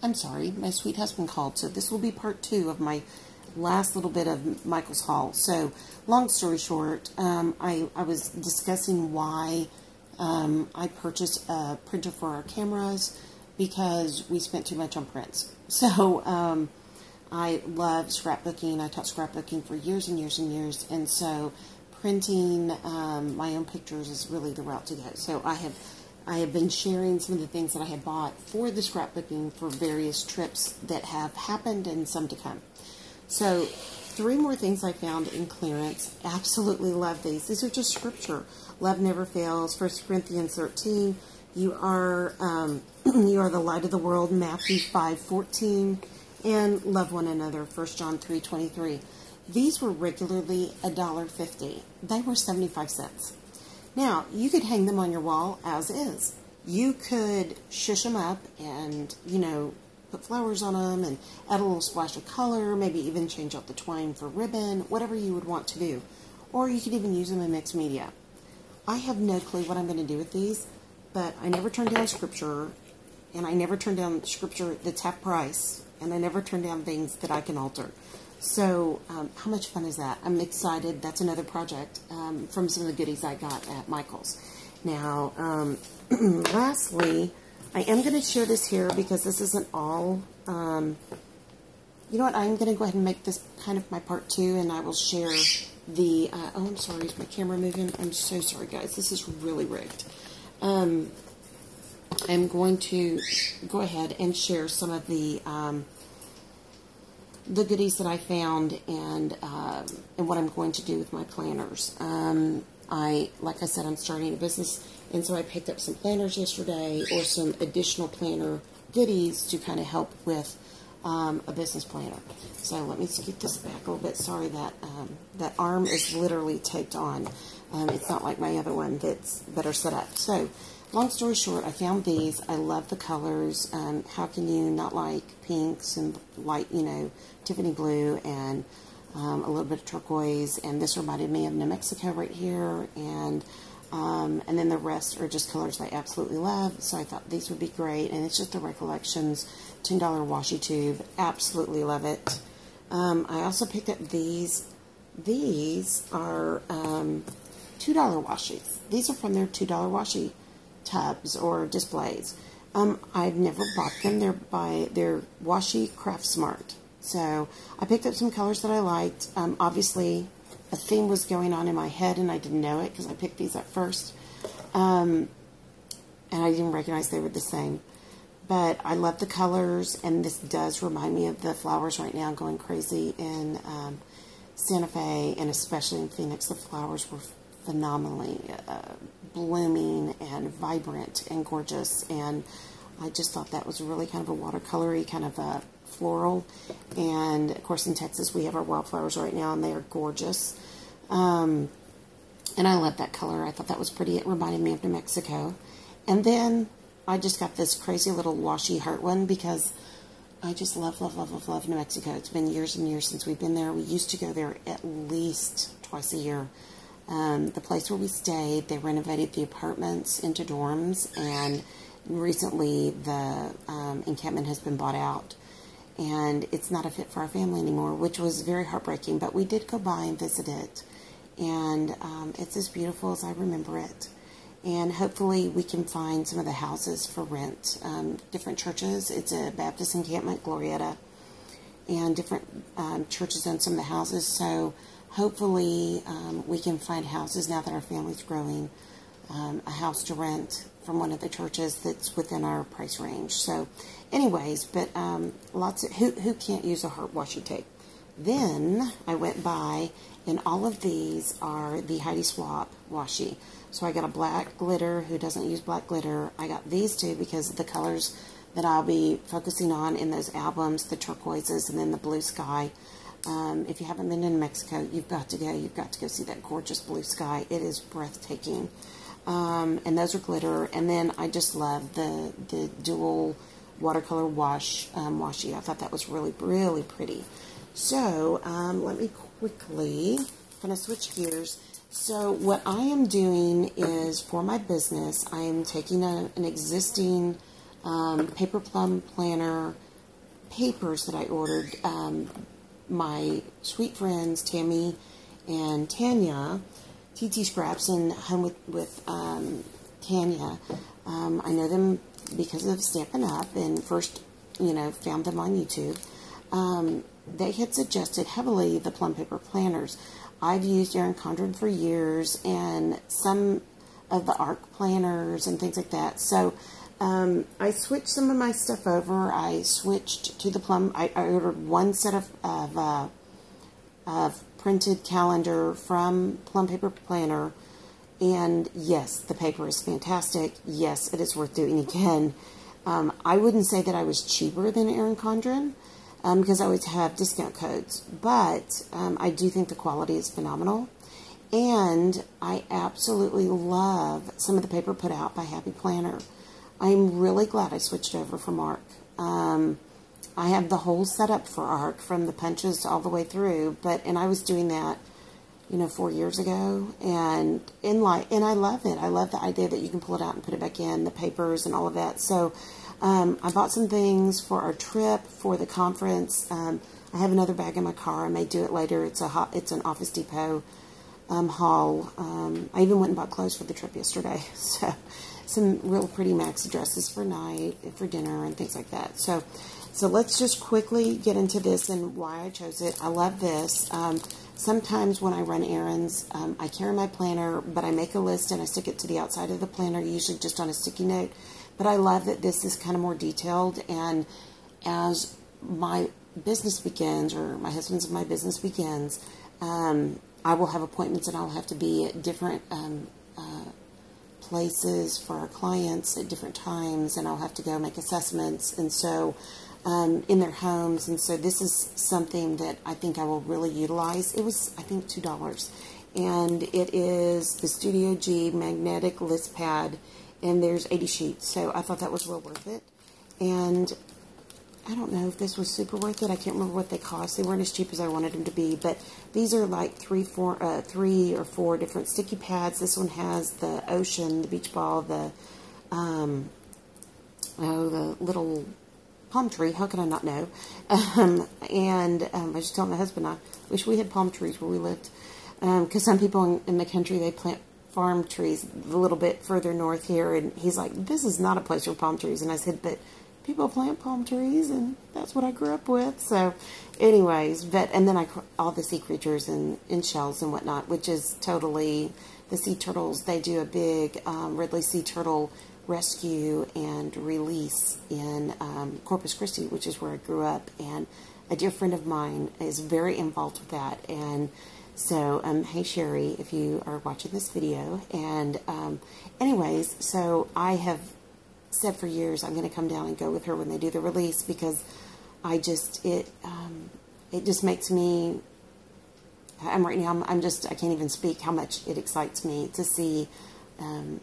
I'm sorry, my sweet husband called, so this will be part 2 of my last little bit of Michael's haul. So, long story short, I was discussing why I purchased a printer for our cameras because we spent too much on prints. So, I love scrapbooking. I taught scrapbooking for years and years and years, and so printing my own pictures is really the route to go. So I have been sharing some of the things that I had bought for the scrapbooking for various trips that have happened and some to come. So 3 more things I found in clearance. Absolutely love these. These are just scripture. Love never fails. 1 Corinthians 13. You are the light of the world. Matthew 5:14. And love one another. 1 John 3:23. These were regularly $1.50. They were 75 cents. Now, you could hang them on your wall as is. You could shush them up and, put flowers on them and add a little splash of color, maybe even change out the twine for ribbon, whatever you would want to do. Or you could even use them in mixed media. I have no clue what I'm going to do with these, but I never turn down scripture, and I never turn down scripture that's half price, and I never turn down things that I can alter. So, how much fun is that? I'm excited. That's another project from some of the goodies I got at Michael's. Now, lastly, I am going to share this here because this isn't all. You know what? I'm going to go ahead and make this kind of my part 2, and I will share the. Oh, I'm sorry. Is my camera moving? I'm so sorry, guys. This is really rigged. I'm going to go ahead and share some of the goodies that I found and what I'm going to do with my planners. Like I said, I'm starting a business, and so I picked up some planners yesterday, or some additional planner goodies to kind of help with a business planner. So let me scoot this back a little bit. Sorry, that arm is literally taped on. It's not like my other one that's better set up. So, long story short, I found these. I love the colors. How can you not like pinks and light, Tiffany blue and a little bit of turquoise? And this reminded me of New Mexico right here. And then the rest are just colors I absolutely love. So I thought these would be great. And it's just the Recollections $10 washi tube. Absolutely love it. I also picked up these. These are $2 washies. These are from their $2 washi tubs or displays. I've never bought them. They're Washi Craft Smart. So I picked up some colors that I liked. Obviously, a theme was going on in my head, and I didn't know it because I picked these up first. And I didn't recognize they were the same. But I love the colors, and this does remind me of the flowers right now going crazy in Santa Fe, and especially in Phoenix. The flowers were phenomenally blooming and vibrant and gorgeous, and I just thought that was really kind of a watercolory, kind of a floral. And of course in Texas we have our wildflowers right now, and they are gorgeous. And I love that color. I thought that was pretty. It reminded me of New Mexico. And then I just got this crazy little washi heart one because I just love New Mexico. It's been years and years since we've been there. We used to go there at least twice a year. The place where we stayed, they renovated the apartments into dorms, and recently the encampment has been bought out, and it's not a fit for our family anymore, which was very heartbreaking, but we did go by and visit it, and it's as beautiful as I remember it. And hopefully we can find some of the houses for rent. Different churches. It's a Baptist encampment, Glorieta, and different churches own some of the houses, so hopefully we can find houses now that our family's growing, a house to rent from one of the churches that's within our price range. So anyways, but lots of, who can't use a heart washi tape? Then I went by, and all of these are the Heidi Swap washi. So I got a black glitter. Who doesn't use black glitter? I got these two because of the colors that I'll be focusing on in those albums, the turquoises and then the blue sky. If you haven't been to New Mexico, you've got to go. You've got to go see that gorgeous blue sky. It is breathtaking. And those are glitter. And then I just love the dual watercolor washi. I thought that was really, really pretty. So let me quickly kind of switch gears. So what I am doing is, for my business, I am taking an existing paper plum planner papers that I ordered. My sweet friends Tammy and Tanya, TT Scraps, and Home with Tanya. I know them because of Stampin' Up! And first, found them on YouTube. They had suggested heavily the plum paper planners. I've used Erin Condren for years, and some of the ARC planners and things like that. So I switched some of my stuff over. I switched to the plum. I ordered one set of printed calendar from Plum Paper Planner, and yes, the paper is fantastic. Yes, it is worth doing again. I wouldn't say that I was cheaper than Erin Condren, because I always have discount codes, but I do think the quality is phenomenal, and I absolutely love some of the paper put out by Happy Planner. I'm really glad I switched over from ARC. I have the whole setup for ARC, from the punches all the way through, and I was doing that, 4 years ago, and I love it. I love the idea that you can pull it out and put it back in, the papers and all of that. So I bought some things for our trip, for the conference. I have another bag in my car. I may do it later. It's an Office Depot haul. I even went and bought clothes for the trip yesterday. So some real pretty maxi dresses for night, for dinner, and things like that. So let's just quickly get into this and why I chose it. I love this. Sometimes when I run errands, I carry my planner, but I make a list and I stick it to the outside of the planner, usually just on a sticky note. But I love that this is kind of more detailed, and as my business begins, or my husband's and my business begins, I will have appointments and I'll have to be at different places for our clients at different times, and I'll have to go make assessments, and so in their homes, and so this is something that I think I will really utilize. It was, I think, $2, and it is the Studio G magnetic list pad, and there's 80 sheets, so I thought that was well worth it. And I don't know if this was super worth it. I can't remember what they cost. They weren't as cheap as I wanted them to be, but these are like three or four different sticky pads. This one has the ocean, the beach ball, the little palm tree. How can I not know? I just told my husband, I wish we had palm trees where we lived, because some people in the country, they plant farm trees a little bit further north here, and he's like, this is not a place for palm trees. And I said, but people plant palm trees, and that's what I grew up with. So anyways, and then all the sea creatures and shells and whatnot, which is totally the sea turtles. They do a big Ridley sea turtle rescue and release in Corpus Christi, which is where I grew up, and a dear friend of mine is very involved with that. And so hey Sherry, if you are watching this video. And anyways, so I have said for years I'm going to come down and go with her when they do the release, because it just makes me, I can't even speak how much it excites me to see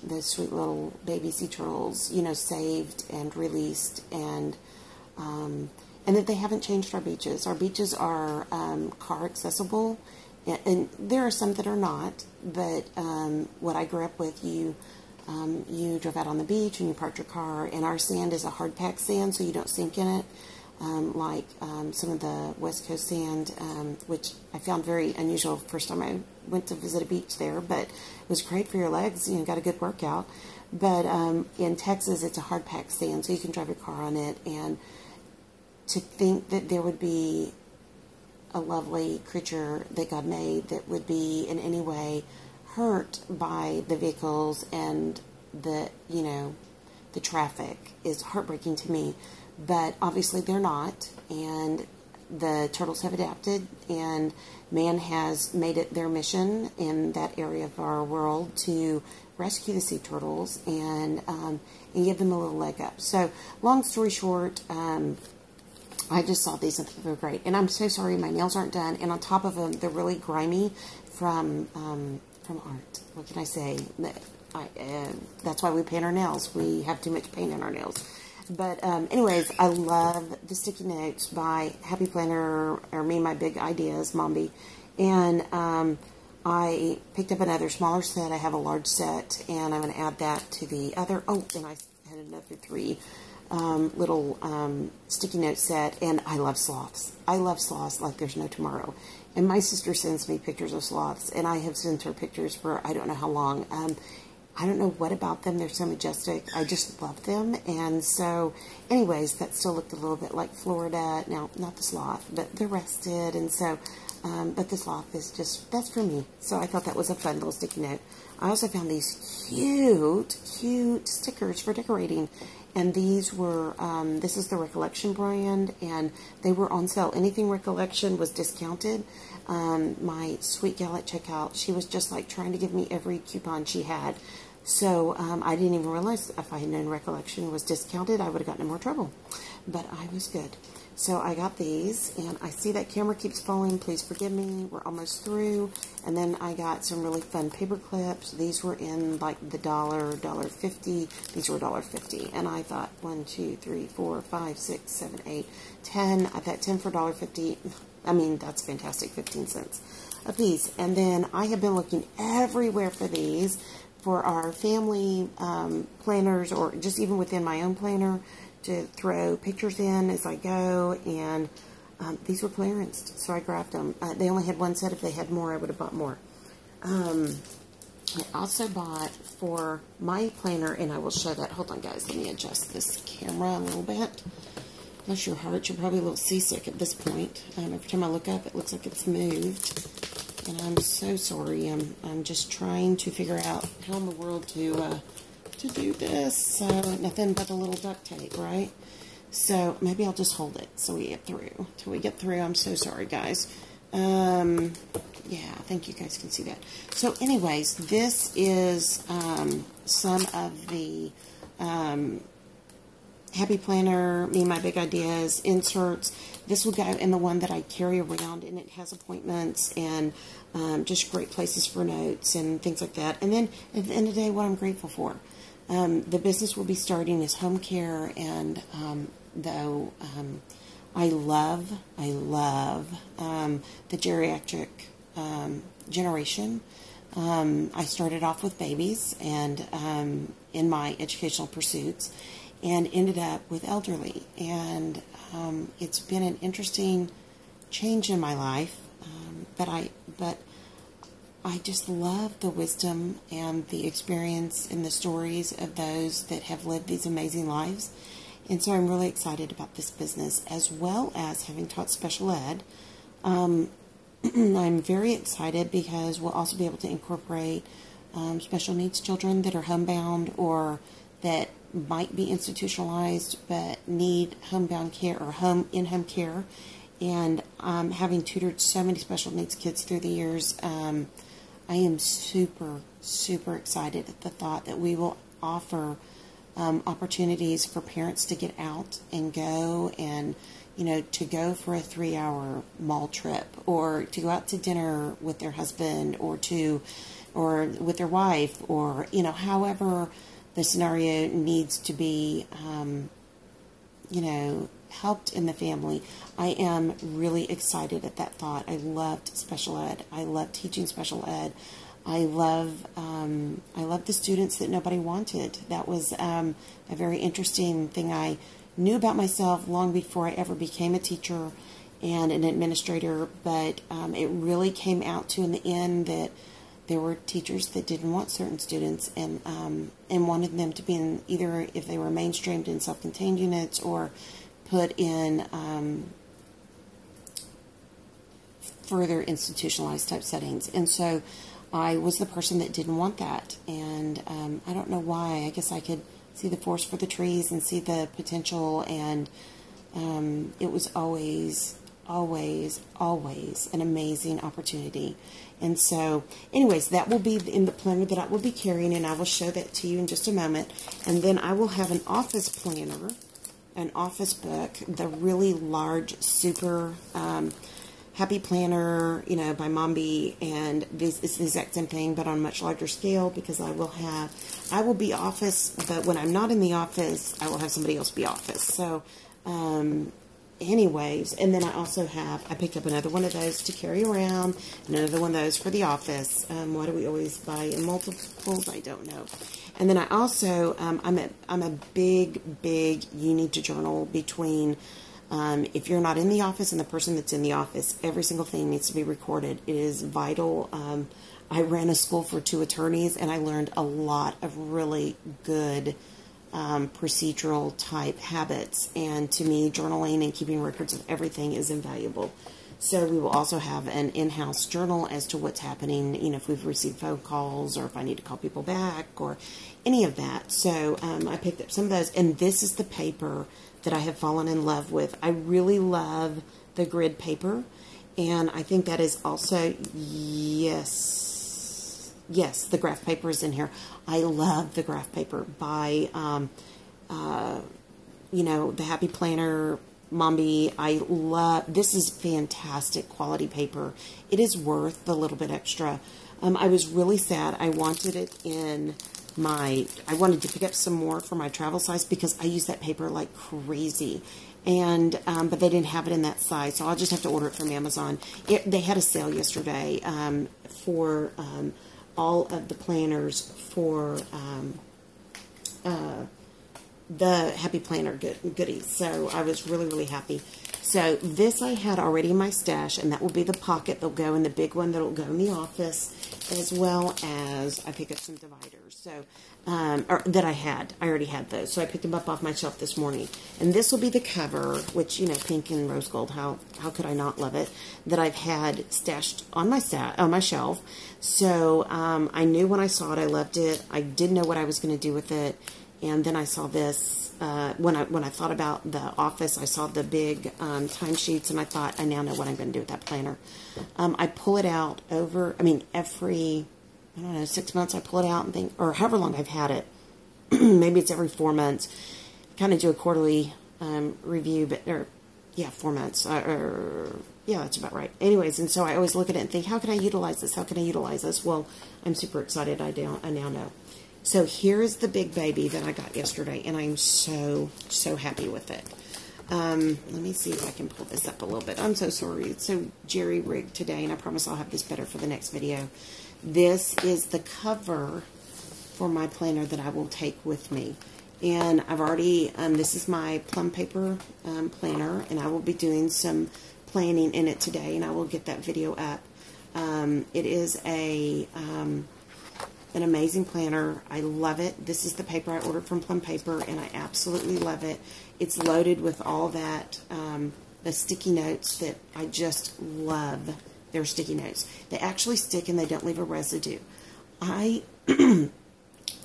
those sweet little baby sea turtles, saved and released, and that they haven't changed our beaches. Our beaches are car accessible, and there are some that are not, but what I grew up with, you drove out on the beach and you parked your car, and our sand is a hard packed sand, so you don't sink in it, like some of the West Coast sand, which I found very unusual first time I went to visit a beach there, but it was great for your legs, got a good workout. But in Texas, it's a hard packed sand, so you can drive your car on it, and to think that there would be a lovely creature that God made that would be in any way hurt by the vehicles and the traffic is heartbreaking to me. But obviously they're not, and the turtles have adapted, and man has made it their mission in that area of our world to rescue the sea turtles and give them a little leg up. So long story short, I just saw these and think they're great. And I'm so sorry my nails aren't done, and on top of them, they're really grimy from art. What can I say? That's why we paint our nails. We have too much paint in our nails. But anyways, I love the sticky notes by Happy Planner, or Me My Big Ideas, Mombi. And I picked up another smaller set. I have a large set, and I'm going to add that to the other. Oh, and I had another 3 little sticky note set, and I love sloths. I love sloths like there's no tomorrow. And my sister sends me pictures of sloths, and I have sent her pictures for I don't know how long. I don't know what about them. They're so majestic. I just love them. And so, anyways, that still looked a little bit like Florida. Now, not the sloth, but the rest did. And so, but the sloth is just, that's for me. So I thought that was a fun little sticky note. I also found these cute, cute stickers for decorating. And these were, this is the Recollection brand, and they were on sale. Anything Recollection was discounted. My sweet gal at checkout, she was just like trying to give me every coupon she had. So I didn't even realize if I had known Recollection was discounted, I would have gotten in more trouble. But I was good. So I got these, and I see that camera keeps falling. Please forgive me. We're almost through. And then I got some really fun paper clips. These were in like the $1.50. These were $1.50. And I thought 1, 2, 3, 4, 5, 6, 7, 8, 10. I thought 10 for $1.50. I mean, that's fantastic. 15 cents a piece. And then I have been looking everywhere for these for our family planners, or just even within my own planner, to throw pictures in as I go, and these were clearanced, so I grabbed them. They only had one set. If they had more, I would have bought more. I also bought for my planner, and I will show that. Hold on, guys. Let me adjust this camera a little bit. Bless your heart. You're probably a little seasick at this point. Every time I look up, it looks like it's moved, and I'm so sorry. I'm just trying to figure out how in the world to do this. So nothing but a little duct tape, right? So maybe I'll just hold it so we get through. Till we get through. I'm so sorry, guys. Yeah, I think you guys can see that. So anyways, this is some of the Happy Planner, Me and My Big Ideas inserts. This will go in the one that I carry around, and it has appointments and just great places for notes and things like that. And then at the end of the day, what I'm grateful for. The business we'll be starting is home care, and though I love the geriatric generation. I started off with babies and in my educational pursuits, and ended up with elderly, and it's been an interesting change in my life, but I just love the wisdom and the experience and the stories of those that have lived these amazing lives. And so I'm really excited about this business, as well as having taught special ed. I'm very excited because we'll also be able to incorporate special needs children that are homebound or that might be institutionalized but need homebound care or in-home care. And having tutored so many special needs kids through the years, I am super, super excited at the thought that we will offer opportunities for parents to get out and go, and to go for a 3-hour mall trip, or to go out to dinner with their husband, or with their wife, or however the scenario needs to be helped in the family. I am really excited at that thought. I loved special ed. I love teaching special ed. I love the students that nobody wanted. That was a very interesting thing I knew about myself long before I ever became a teacher and an administrator, but it really came out to in the end that there were teachers that didn't want certain students and wanted them to be in either, if they were mainstreamed in self-contained units or put in further institutionalized type settings. And so I was the person that didn't want that. And I don't know why. I guess I could see the forest for the trees and see the potential. And it was always an amazing opportunity. And so, anyways, that will be in the planner that I will be carrying, and I will show that to you in just a moment. And then I will have an office planner, an office book, the really large, super Happy Planner, by Mombi, and this is the exact same thing, but on a much larger scale, because I will be office, but when I'm not in the office, I will have somebody else be office. So, anyways, and then I also I picked up another one of those to carry around, another one of those for the office. Why do we always buy in multiples? I don't know. And then I also, I'm a big, you need to journal between, if you're not in the office and the person that's in the office, every single thing needs to be recorded. It is vital. I ran a school for 2 attorneys, and I learned a lot of really good procedural type habits, and to me, journaling and keeping records of everything is invaluable. So we will also have an in-house journal as to what's happening, if we've received phone calls or if I need to call people back or any of that. So I picked up some of those, and this is the paper that I have fallen in love with. I really love the grid paper, and I think that is also, yes, the graph paper is in here. I love the graph paper by, the Happy Planner, Mombi. I love, this is fantastic quality paper. It is worth the little bit extra. I was really sad. I wanted it in I wanted to pick up some more for my travel size because I use that paper like crazy. And, but they didn't have it in that size, so I'll just have to order it from Amazon. They had a sale yesterday, for, all of the planners for, the Happy Planner goodies. So I was really, really happy. So this I had already in my stash, and that will be the pocket that'll go in the big one that'll go in the office, as well as I picked up some dividers. So, that I already had those. So I picked them up off my shelf this morning. And this will be the cover, which, pink and rose gold, how could I not love it, that I've had stashed on my shelf. So, I knew when I saw it, I loved it. I didn't know what I was going to do with it. And then I saw this, when I thought about the office, I saw the big timesheets, and I thought, I now know what I'm going to do with that planner. I pull it out every, 6 months I pull it out and think, or however long I've had it. Maybe it's every 4 months. Kind of do a quarterly review, 4 months. That's about right. Anyways, and so I always look at it and think, how can I utilize this? How can I utilize this? Well, I'm super excited. I now know. So here's the big baby that I got yesterday, and I'm so, so happy with it. Let me see if I can pull this up a little bit. I'm so sorry. It's so jerry-rigged today, and I promise I'll have this better for the next video. This is the cover for my planner that I will take with me. And I've already, this is my plum paper planner, and I will be doing some planning in it today, and I will get that video up. It is an amazing planner. I love it. This is the paper I ordered from Plum Paper, and I absolutely love it. It's loaded with all that, the sticky notes that I just love. They're sticky notes. They actually stick and they don't leave a residue.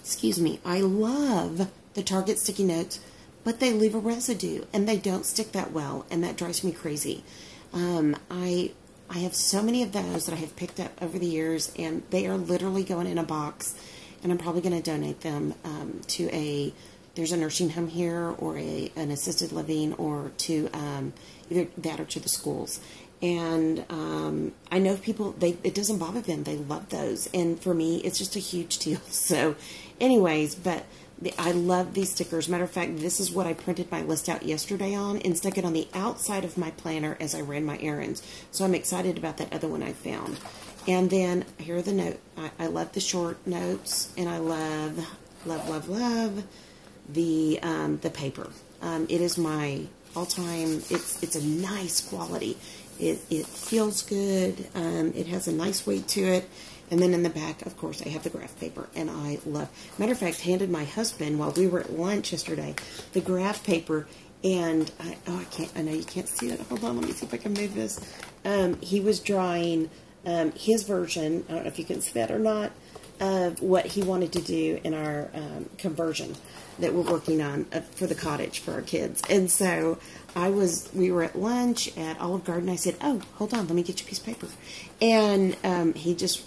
Excuse me, I love the Target sticky notes, but they leave a residue and they don't stick that well, and that drives me crazy. I have so many of those that I have picked up over the years, and they are literally going in a box, and I'm probably going to donate them to there's a nursing home here, or an assisted living, or to either that or to the schools. And I know people, it doesn't bother them. They love those, and for me, it's just a huge deal. So anyways, but I love these stickers. Matter of fact, this is what I printed my list out yesterday on and stuck it on the outside of my planner as I ran my errands. So I'm excited about that other one I found. And then here are the notes. I love the short notes, and I love the paper. It is my all-time. It's a nice quality. It feels good. It has a nice weight to it. And then in the back, of course, I have the graph paper, and I love. Matter of fact, handed my husband while we were at lunch yesterday the graph paper, and I know you can't see it. Hold on, let me see if I can move this. He was drawing his version. I don't know if you can see that or not, of what he wanted to do in our conversion that we're working on for the cottage for our kids. And so we were at lunch at Olive Garden. I said, oh, hold on, let me get you a piece of paper. And he just,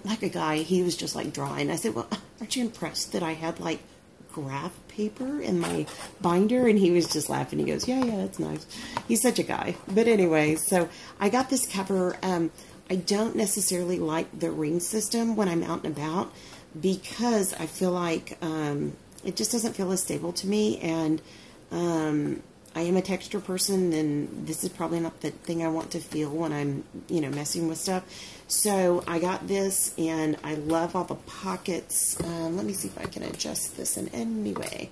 like a guy, he was just like drawing. I said, well, aren't you impressed that I had like graph paper in my binder? And he was just laughing. He goes, yeah, that's nice. He's such a guy. But anyway, so I got this cover. I don't necessarily like the ring system when I'm out and about, because I feel like it just doesn't feel as stable to me, and I am a texture person, and this is probably not the thing I want to feel when I'm, messing with stuff. So I got this, and I love all the pockets. Let me see if I can adjust this in any way.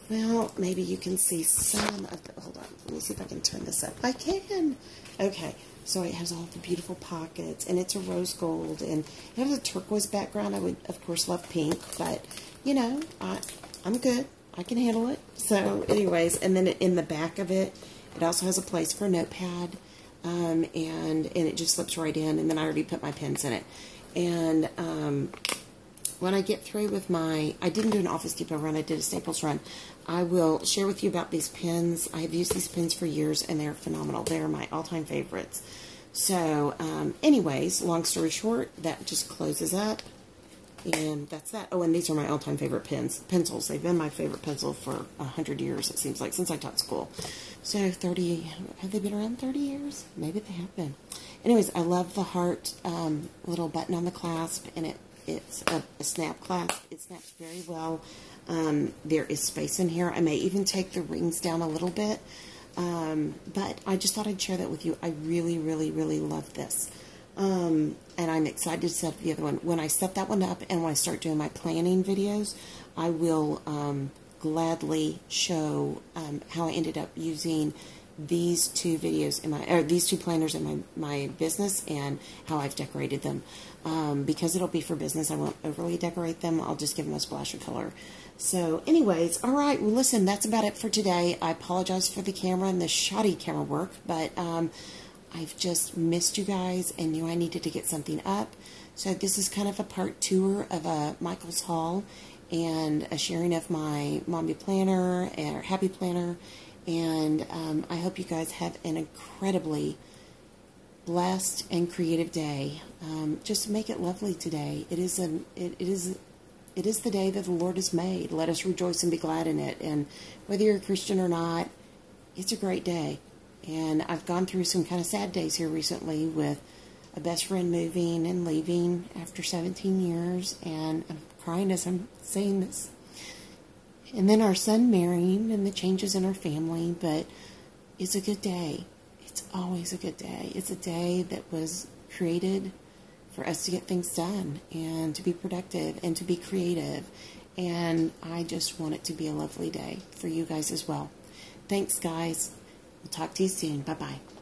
Well, maybe you can see some of the, hold on, let me see if I can turn this up. I can. Okay, so it has all the beautiful pockets, and it's a rose gold, and it has a turquoise background. I would, of course, love pink, but, I'm good. I can handle it. So, anyways, and then in the back of it, it also has a place for a notepad, and it just slips right in, and then I already put my pens in it. And when I get through with I didn't do an Office Depot run, I did a Staples run. I will share with you about these pens. I have used these pens for years, and they're phenomenal. They're my all-time favorites. So, anyways, long story short, that just closes up. And that's that. Oh, and these are my all-time favorite pencils. They've been my favorite pencil for 100 years, it seems like, since I taught school. So, have they been around 30 years? Maybe they have been. Anyways, I love the heart little button on the clasp, and it's a snap clasp. It snaps very well. There is space in here. I may even take the rings down a little bit. But I just thought I'd share that with you. I really, really, really love this. And I'm excited to set the other one. When I set that one up and when I start doing my planning videos, I will gladly show how I ended up using these two videos these two planners in my business, and how I've decorated them. Because it'll be for business, I won't overly decorate them. I'll just give them a splash of color. So, anyways, all right. Well, listen, that's about it for today. I apologize for the camera and the shoddy camera work, but I've just missed you guys and knew I needed to get something up. So this is kind of a part tour of a Michael's haul and a sharing of my Mommy Planner or Happy Planner. And I hope you guys have an incredibly blessed and creative day. Just make it lovely today. It is the day that the Lord has made. Let us rejoice and be glad in it. And whether you're a Christian or not, it's a great day. And I've gone through some kind of sad days here recently with a best friend moving and leaving after 17 years. And I'm crying as I'm saying this. And then our son marrying and the changes in our family. But it's a good day. It's always a good day. It's a day that was created for us to get things done and to be productive and to be creative. And I just want it to be a lovely day for you guys as well. Thanks, guys. We'll talk to you soon. Bye-bye.